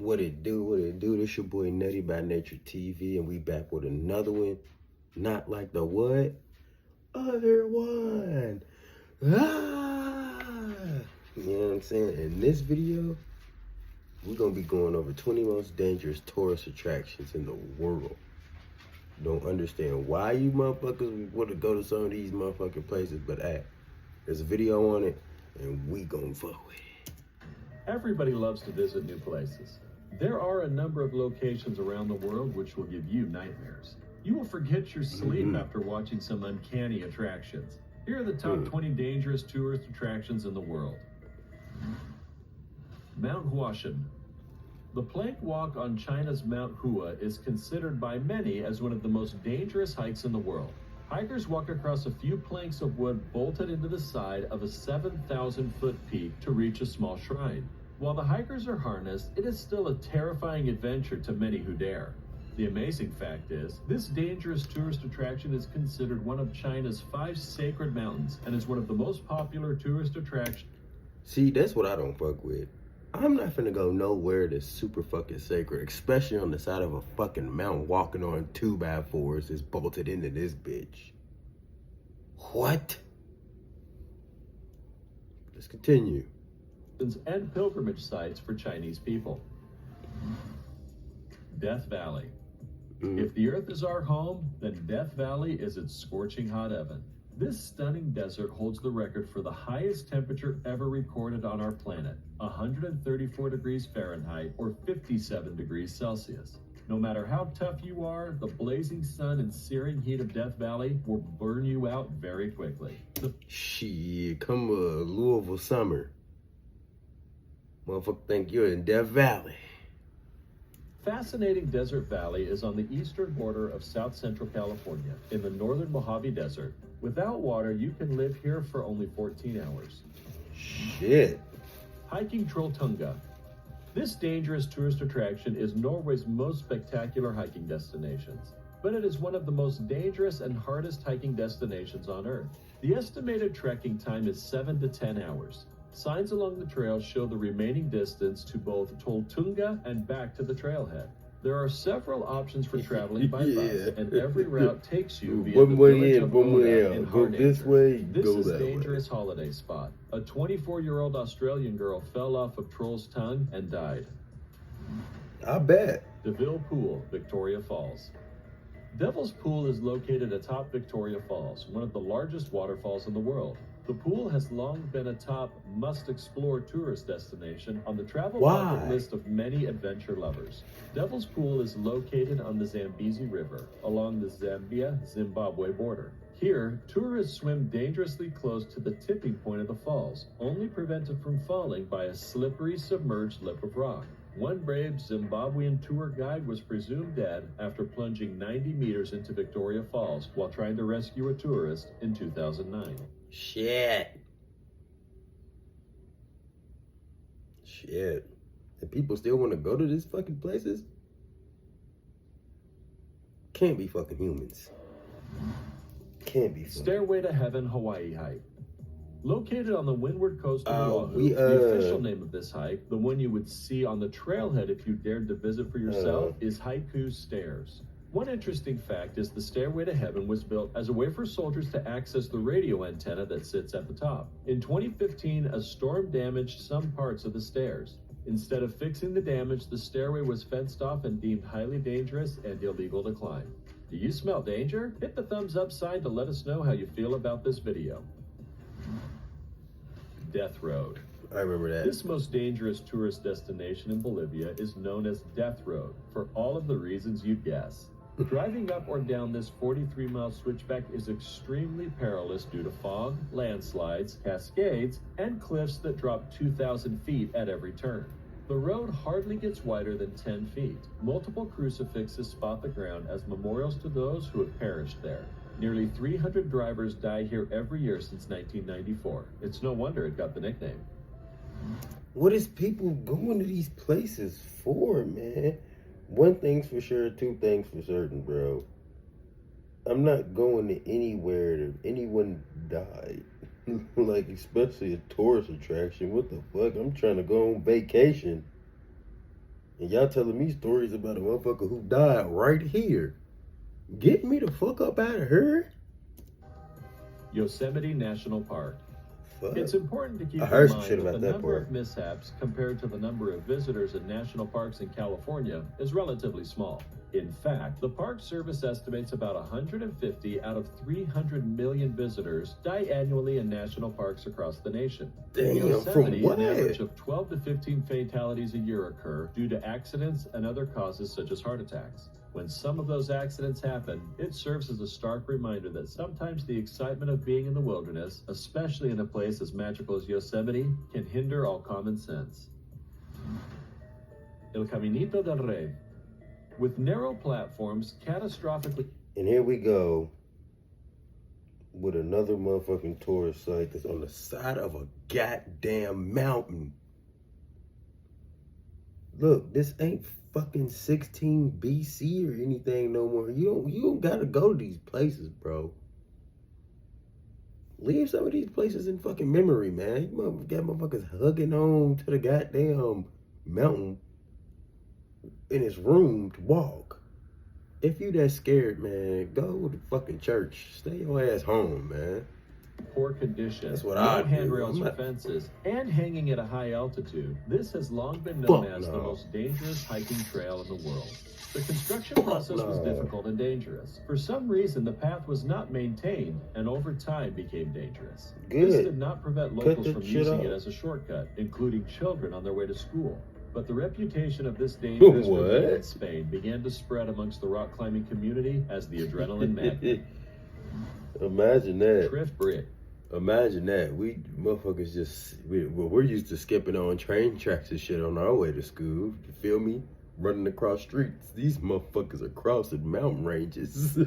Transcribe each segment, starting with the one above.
What it do, what it do? This your boy Nutty by Nature TV, and we back with another one. Not like the what? Other one. Ah! You know what I'm saying? In this video, we're going to be going over 20 most dangerous tourist attractions in the world. Don't understand why you motherfuckers want to go to some of these motherfucking places, but hey, there's a video on it, and we gonna fuck with it. Everybody loves to visit new places. There are a number of locations around the world which will give you nightmares. You will forget your sleep after watching some uncanny attractions. Here are the top 20 dangerous tourist attractions in the world. Mount Huashan. The plank walk on China's Mount Hua is considered by many as one of the most dangerous hikes in the world. Hikers walk across a few planks of wood bolted into the side of a 7,000-foot peak to reach a small shrine. While the hikers are harnessed, it is still a terrifying adventure to many who dare. The amazing fact is, this dangerous tourist attraction is considered one of China's 5 sacred mountains and is one of the most popular tourist attractions. See, that's what I don't fuck with. I'm not finna go nowhere that's super fucking sacred, especially on the side of a fucking mountain walking on 2x4s that's bolted into this bitch. What? Let's continue. And pilgrimage sites for Chinese people. Death Valley. If the earth is our home, then Death Valley is its scorching hot oven. This stunning desert holds the record for the highest temperature ever recorded on our planet, 134 degrees Fahrenheit or 57 degrees Celsius. No matter how tough you are, the blazing sun and searing heat of Death Valley will burn you out very quickly. Shit, come Louisville summer. Motherfucker think you're in Death Valley. Fascinating Desert Valley is on the eastern border of South Central California in the northern Mojave Desert. Without water, you can live here for only 14 hours. Shit. Hiking Trolltunga. This dangerous tourist attraction is Norway's most spectacular hiking destinations, but it is one of the most dangerous and hardest hiking destinations on Earth. The estimated trekking time is 7 to 10 hours. Signs along the trail show the remaining distance to both Trolltunga and back to the trailhead. There are several options for traveling by bus, and every route takes you via the village of Oda in go this way, This go is that dangerous holiday spot. A 24-year-old Australian girl fell off of Troll's Tongue and died. I bet. DeVille Pool, Victoria Falls. Devil's Pool is located atop Victoria Falls, one of the largest waterfalls in the world. The pool has long been a top must-explore tourist destination on the travel bucket list of many adventure lovers. Devil's Pool is located on the Zambezi River, along the Zambia-Zimbabwe border. Here, tourists swim dangerously close to the tipping point of the falls, only prevented from falling by a slippery submerged lip of rock. One brave Zimbabwean tour guide was presumed dead after plunging 90 meters into Victoria Falls while trying to rescue a tourist in 2009. Shit. And people still want to go to these fucking places? Can't be fucking humans. Can't be. Stairway to Heaven Hawaii hike. Located on the windward coast of Oahu, the official name of this hike, the one you would see on the trailhead if you dared to visit for yourself, is Haiku Stairs. One interesting fact is the Stairway to Heaven was built as a way for soldiers to access the radio antenna that sits at the top. In 2015, a storm damaged some parts of the stairs. Instead of fixing the damage, the stairway was fenced off and deemed highly dangerous and illegal to climb. Do you smell danger? Hit the thumbs up sign to let us know how you feel about this video. Death Road. I remember that. This most dangerous tourist destination in Bolivia is known as Death Road for all of the reasons you'd guess. Driving up or down this 43-mile switchback is extremely perilous due to fog, landslides, cascades, and cliffs that drop 2,000 feet at every turn. The road hardly gets wider than 10 feet. Multiple crucifixes spot the ground as memorials to those who have perished there. Nearly 300 drivers die here every year since 1994. It's no wonder it got the nickname. What is people going to these places for, man? One thing's for sure, two things for certain, bro. I'm not going to anywhere that anyone died. Like, especially a tourist attraction. What the fuck? I'm trying to go on vacation. And y'all telling me stories about a motherfucker who died right here. Get me the fuck up out of here. Yosemite National Park. Fuck. It's important to keep I in heard some mind shit that about the that number part. of mishaps compared to the number of visitors in national parks in California is relatively small. In fact, the Park Service estimates about 150 out of 300 million visitors die annually in national parks across the nation. In Damn, Yosemite, from what? an average of 12 to 15 fatalities a year occur due to accidents and other causes such as heart attacks. When some of those accidents happen, it serves as a stark reminder that sometimes the excitement of being in the wilderness, especially in a place as magical as Yosemite, can hinder all common sense. El Caminito del Rey. With narrow platforms catastrophically... And here we go with another motherfucking tourist site that's on the side of a goddamn mountain. Look, this ain't fucking 16 BC or anything no more. You don't gotta go to these places, bro. Leave some of these places in fucking memory, man. You got motherfuckers hugging on to the goddamn mountain in his room to walk. If you that scared, man, go to fucking church. Stay your ass home, man. Poor condition, That's what no I do. handrails I'm or not- fences, and hanging at a high altitude, this has long been known Fuck as the no. most dangerous hiking trail in the world. The construction process was no. difficult and dangerous. For some reason, the path was not maintained and over time became dangerous. This Good. did not prevent Cut locals that from shit using it off. as a shortcut, including children on their way to school. But the reputation of this dangerous What? ravine in Spain began to spread amongst the rock climbing community as the adrenaline magnet. Imagine that. Drift brick. Imagine that. We motherfuckers we're used to skipping on train tracks and shit on our way to school. You feel me? Running across streets. These motherfuckers are crossing mountain ranges.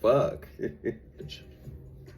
Fuck.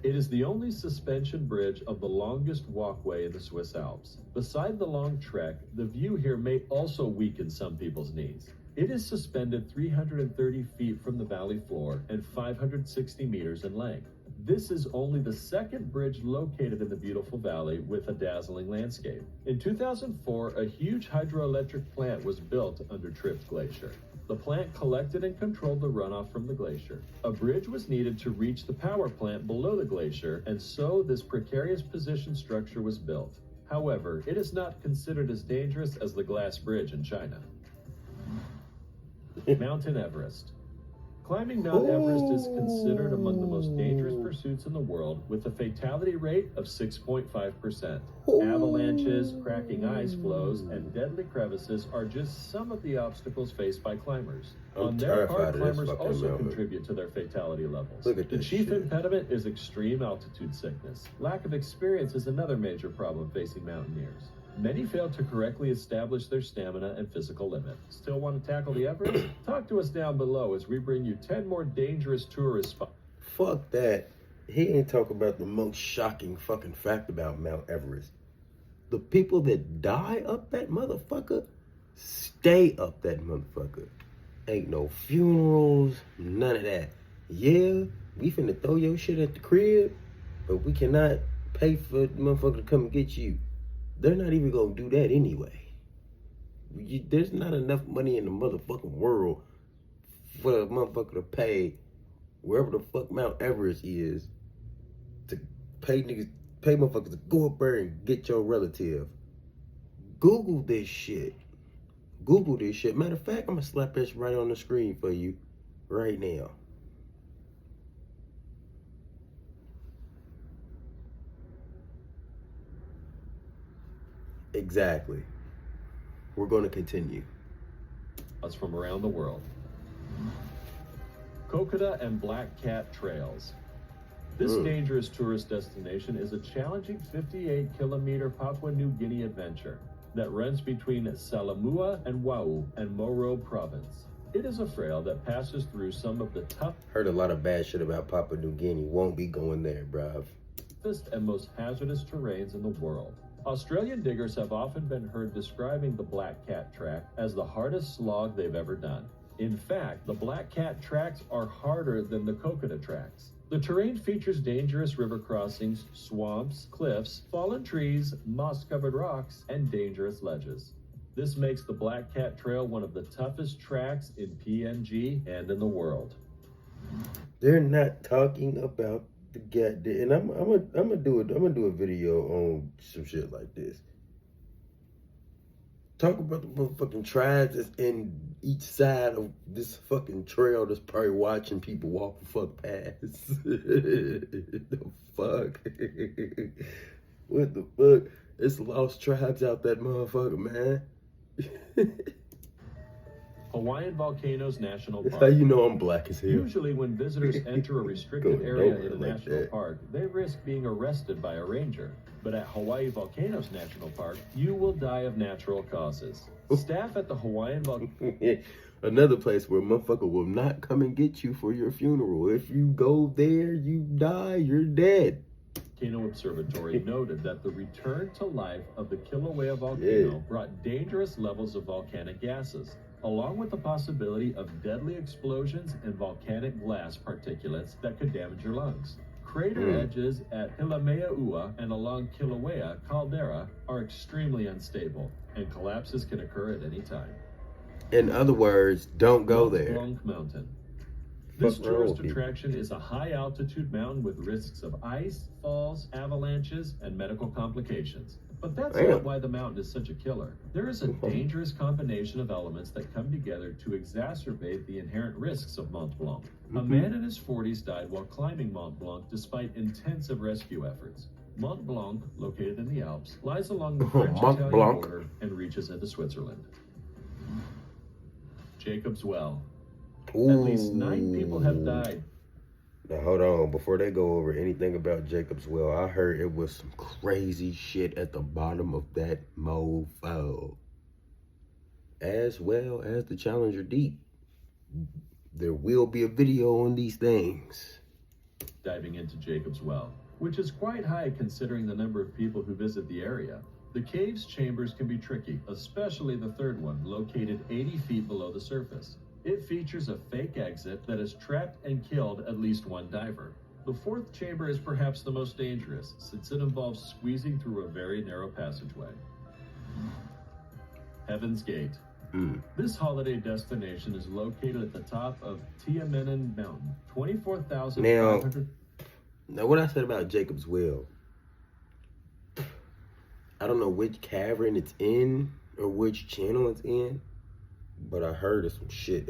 It is the only suspension bridge of the longest walkway in the Swiss Alps. Beside the long trek, the view here may also weaken some people's knees. It is suspended 330 feet from the valley floor and 560 meters in length. This is only the second bridge located in the beautiful valley with a dazzling landscape. In 2004, a huge hydroelectric plant was built under Trift Glacier. The plant collected and controlled the runoff from the glacier. A bridge was needed to reach the power plant below the glacier, and so this precarious position structure was built. However, it is not considered as dangerous as the glass bridge in China. Mountain Everest. Climbing Mount Everest is considered among the most dangerous pursuits in the world, with a fatality rate of 6.5%. Avalanches, cracking ice floes, and deadly crevices are just some of the obstacles faced by climbers. I'm On their part, terrified of this climbers fucking also mountain. contribute to their fatality levels. Look at The this chief shit. impediment is extreme altitude sickness. Lack of experience is another major problem facing mountaineers. Many fail to correctly establish their stamina and physical limit. Still want to tackle the Everest? Talk to us down below as we bring you 10 more dangerous tourist spots. Fuck that. He ain't talking about the most shocking fucking fact about Mount Everest. The people that die up that motherfucker stay up that motherfucker. Ain't no funerals, none of that. Yeah, we finna throw your shit at the crib, but we cannot pay for the motherfucker to come and get you. They're not even gonna do that anyway. There's not enough money in the motherfucking world for a motherfucker to pay wherever the fuck Mount Everest is to pay motherfuckers to go up there and get your relative. Google this shit. Google this shit. Matter of fact, I'm gonna slap this right on the screen for you right now. Exactly. We're going to continue. From around the world. Kokoda and Black Cat Trails. This dangerous tourist destination is a challenging 58-kilometer Papua New Guinea adventure that runs between Salamua and Wau and Moro province. It is a trail that passes through some of the Heard a lot of bad shit about Papua New Guinea. Won't be going there, bruv. toughest and most hazardous terrains in the world. Australian diggers have often been heard describing the Black Cat Track as the hardest slog they've ever done. In fact, the Black Cat tracks are harder than the Kokoda tracks. The terrain features dangerous river crossings, swamps, cliffs, fallen trees, moss-covered rocks, and dangerous ledges. This makes the Black Cat Trail one of the toughest tracks in PNG and in the world. They're not talking about the goddamn. And I'm gonna do a video on some shit like this. Talk about the motherfucking tribes that's in each side of this fucking trail that's probably watching people walk the fuck past. The fuck? What the fuck? It's lost tribes out that motherfucker, man. Hawaiian Volcanoes National That's Park. how you know I'm black as hell. Usually when visitors enter a restricted Go area nowhere in a like national that. park, they risk being arrested by a ranger. But at Hawaii Volcanoes National Park, you will die of natural causes. Staff at the Hawaiian Another place where motherfucker will not come and get you for your funeral. If you go there, you die, you're dead. Volcano Observatory noted that the return to life of the Kilauea volcano Yeah. brought dangerous levels of volcanic gases, along with the possibility of deadly explosions and volcanic glass particulates that could damage your lungs. Crater edges at Hilameaua and along Kilauea caldera are extremely unstable, and collapses can occur at any time. In other words, don't go Mont there. Blanc Mountain. This Fuck wrong tourist with people? attraction is a high-altitude mountain with risks of ice, falls, avalanches, and medical complications. But that's Damn. not why the mountain is such a killer. There is a dangerous combination of elements that come together to exacerbate the inherent risks of Mont Blanc. A man in his 40s died while climbing Mont Blanc despite intensive rescue efforts. Mont Blanc, located in the Alps, lies along the French-Italian Blanc. border and reaches into Switzerland. Jacob's Well. At least 9 people have died. Now hold on, before they go over anything about Jacob's Well, I heard it was some crazy shit at the bottom of that mofo. As well as the Challenger Deep. There will be a video on these things. Diving into Jacob's Well, which is quite high considering the number of people who visit the area. The cave's chambers can be tricky, especially the third one, located 80 feet below the surface. It features a fake exit that has trapped and killed at least one diver. The fourth chamber is perhaps the most dangerous, since it involves squeezing through a very narrow passageway. Heaven's Gate. This holiday destination is located at the top of Tiamanan Mountain, 24,500. Now what I said about Jacob's Well, I don't know which cavern it's in or which channel it's in, but I heard of some shit,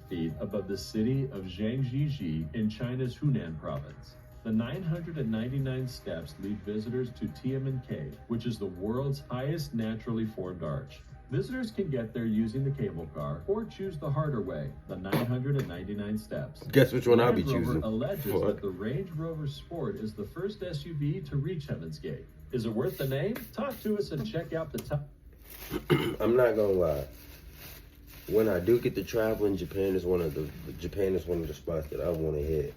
Feet above the city of Zhangjiajie in China's Hunan province. The 999 steps lead visitors to Tiamen Cave, which is the world's highest naturally formed arch. Visitors can get there using the cable car or choose the harder way, the 999 steps. Guess which one I'll be Land Rover choosing? alleges Fuck. that the Range Rover Sport is the first SUV to reach Heaven's Gate. Is it worth the name? Talk to us and check out the top. I'm not gonna lie. When I do get to travel in Japan, is one of the spots that I want to hit.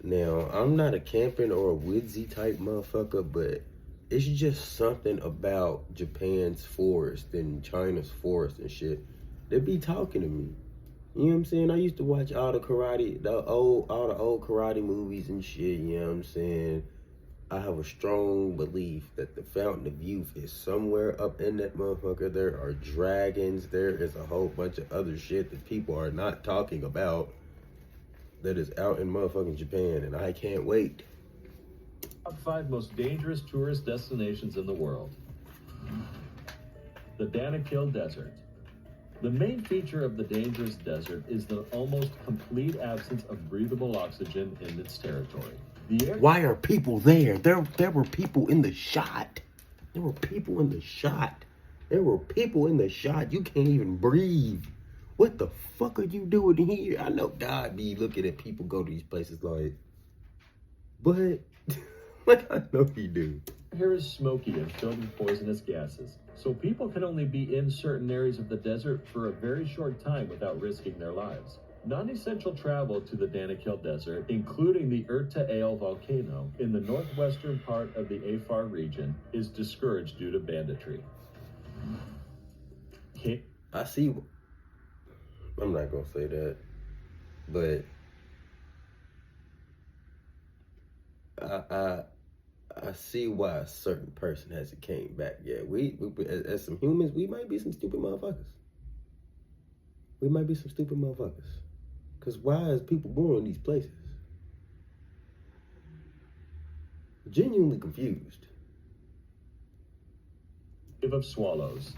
Now, I'm not a camping or a woodsy type motherfucker, but it's just something about Japan's forest and China's forest and shit that be talking to me. You know what I'm saying? I used to watch all the old karate movies and shit, you know what I'm saying? I have a strong belief that the Fountain of Youth is somewhere up in that motherfucker. There are dragons. There is a whole bunch of other shit that people are not talking about that is out in motherfucking Japan, and I can't wait. Top 5 most dangerous tourist destinations in the world. The Danakil Desert. The main feature of the dangerous desert is the almost complete absence of breathable oxygen in its territory. The air Why are people there? There were people in the shot. There were people in the shot. You can't even breathe. What the fuck are you doing here? I know God be looking at people go to these places like, but like I know he do. Here is smoky and filled with poisonous gases, so people can only be in certain areas of the desert for a very short time without risking their lives. Non-essential travel to the Danakil Desert, including the Urta Ale volcano in the northwestern part of the Afar region, is discouraged due to banditry. I see. I'm not gonna say that, but I see why a certain person hasn't came back yet. We as some humans, we might be some stupid motherfuckers. We might be some stupid motherfuckers. Cause why is people going these places? Genuinely confused. Cave of Swallows.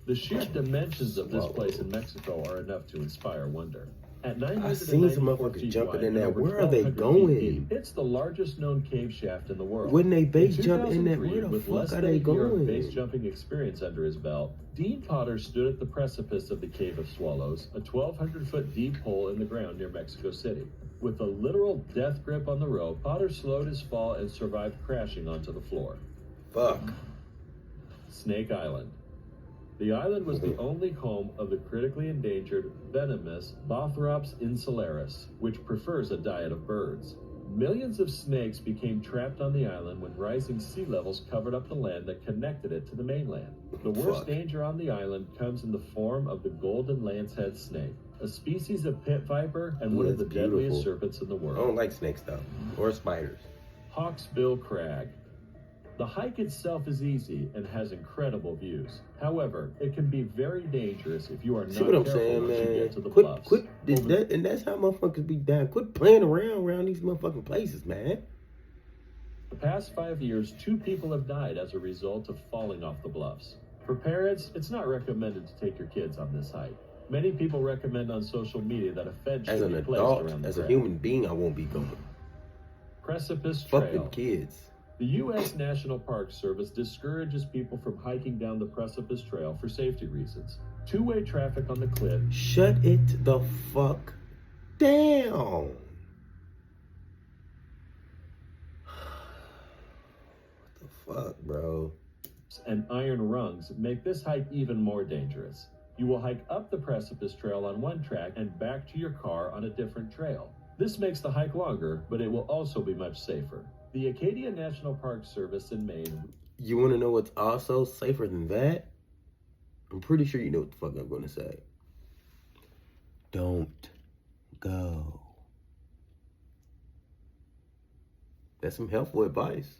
The sheer dimensions of this place in Mexico are enough to inspire wonder. At I seen some 994 motherfuckers feet jumping wide in there. and over Where are they 1,200 feet going? deep, it's the largest known cave shaft in the world. When they base In jump in that, 2003, where the with fuck less are than they a year of going? base jumping experience under his belt, Dean Potter stood at the precipice of the Cave of Swallows, a 1,200-foot deep hole in the ground near Mexico City. With a literal death grip on the rope, Potter slowed his fall and survived crashing onto the floor. Fuck. Snake Island. The island was the only home of the critically endangered venomous Bothrops insularis, which prefers a diet of birds. Millions of snakes became trapped on the island when rising sea levels covered up the land that connected it to the mainland. The worst danger on the island comes in the form of the golden lancehead snake, a species of pit viper and one of the deadliest serpents in the world. I don't like snakes though, or spiders. Hawksbill Crag. The hike itself is easy and has incredible views. However, it can be very dangerous if you are not careful once you get to the bluffs. And that's how motherfuckers be down. Quit playing around these motherfucking places, man. The past 5 years, 2 people have died as a result of falling off the bluffs. For parents, it's not recommended to take your kids on this hike. Many people recommend on social media that a fence should be placed around the as trail. a human being, I won't be going. Precipice Trail. Fuck them kids. The U.S. National Park Service discourages people from hiking down the Precipice Trail for safety reasons. Two-way traffic on the cliff. Shut it the fuck down. What the fuck, bro? And iron rungs make this hike even more dangerous. You will hike up the Precipice Trail on one track and back to your car on a different trail. This makes the hike longer, but it will also be much safer. The Acadia National Park Service in Maine. You want to know what's also safer than that? I'm pretty sure you know what the fuck I'm going to say. Don't go. That's some helpful advice.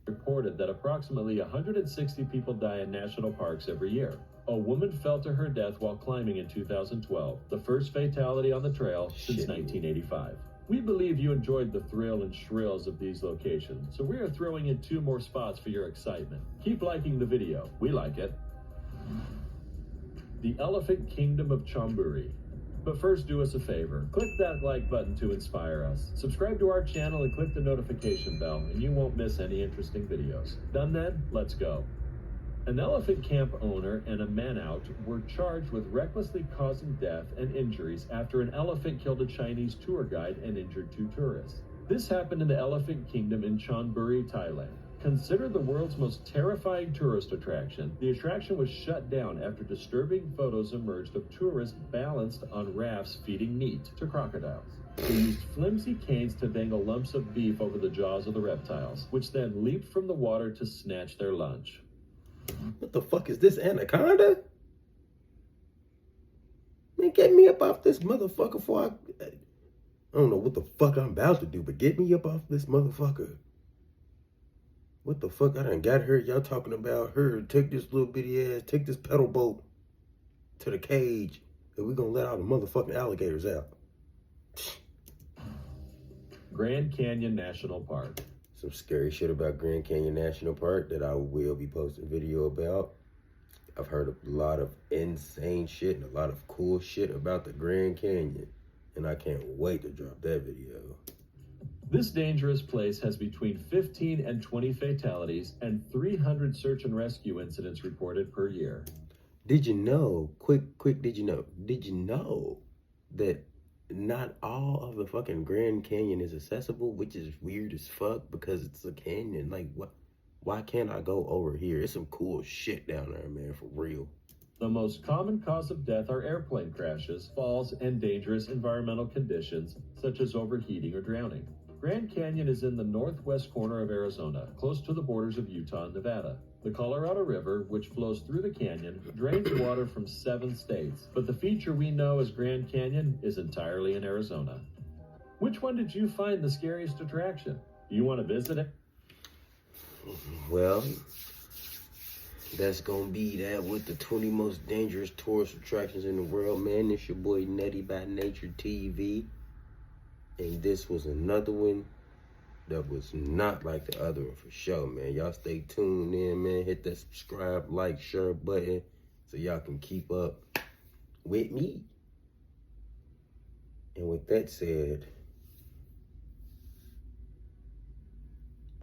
Reported that approximately 160 people die in national parks every year. A woman fell to her death while climbing in 2012, the first fatality on the trail since 1985. We believe you enjoyed the thrill and shrills of these locations, so we are throwing in 2 more spots for your excitement. Keep liking the video. We like it. The Elephant Kingdom of Chonburi. But first, do us a favor. Click that like button to inspire us. Subscribe to our channel and click the notification bell, and you won't miss any interesting videos. Done then? Let's go. An elephant camp owner and a man-out were charged with recklessly causing death and injuries after an elephant killed a Chinese tour guide and injured 2 tourists. This happened in the Elephant Kingdom in Chonburi, Thailand. Considered the world's most terrifying tourist attraction, the attraction was shut down after disturbing photos emerged of tourists balanced on rafts feeding meat to crocodiles. They used flimsy canes to dangle lumps of beef over the jaws of the reptiles, which then leaped from the water to snatch their lunch. What the fuck is this, anaconda? Man, get me up off this motherfucker before I don't know what the fuck I'm about to do, but get me up off this motherfucker. What the fuck? I done got her. Y'all talking about her. Take this little bitty ass, take this pedal boat to the cage, and we gonna let all the motherfucking alligators out. Grand Canyon National Park. Some scary shit about Grand Canyon National Park that I will be posting video about. I've heard a lot of insane shit and a lot of cool shit about the Grand Canyon, and I can't wait to drop that video. This dangerous place has between 15 and 20 fatalities and 300 search and rescue incidents reported per year. Did you know, quick, did you know that not all of the fucking Grand Canyon is accessible, which is weird as fuck because it's a canyon. Like, what? Why can't I go over here? It's some cool shit down there, man, for real. The most common cause of death are airplane crashes, falls, and dangerous environmental conditions such as overheating or drowning. Grand Canyon is in the northwest corner of Arizona, close to the borders of Utah and Nevada. The Colorado River, which flows through the canyon, drains water from 7 states, but the feature we know as Grand Canyon is entirely in Arizona. Which one did you find the scariest attraction? Do you want to visit it? Well, that's gonna be that with the 20 most dangerous tourist attractions in the world, man. It's your boy Netty by Nature TV. And this was another one that was not like the other one for sure, man. Y'all stay tuned in, man. Hit that subscribe, like, share button so y'all can keep up with me. And with that said,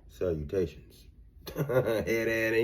salutations. Head at it.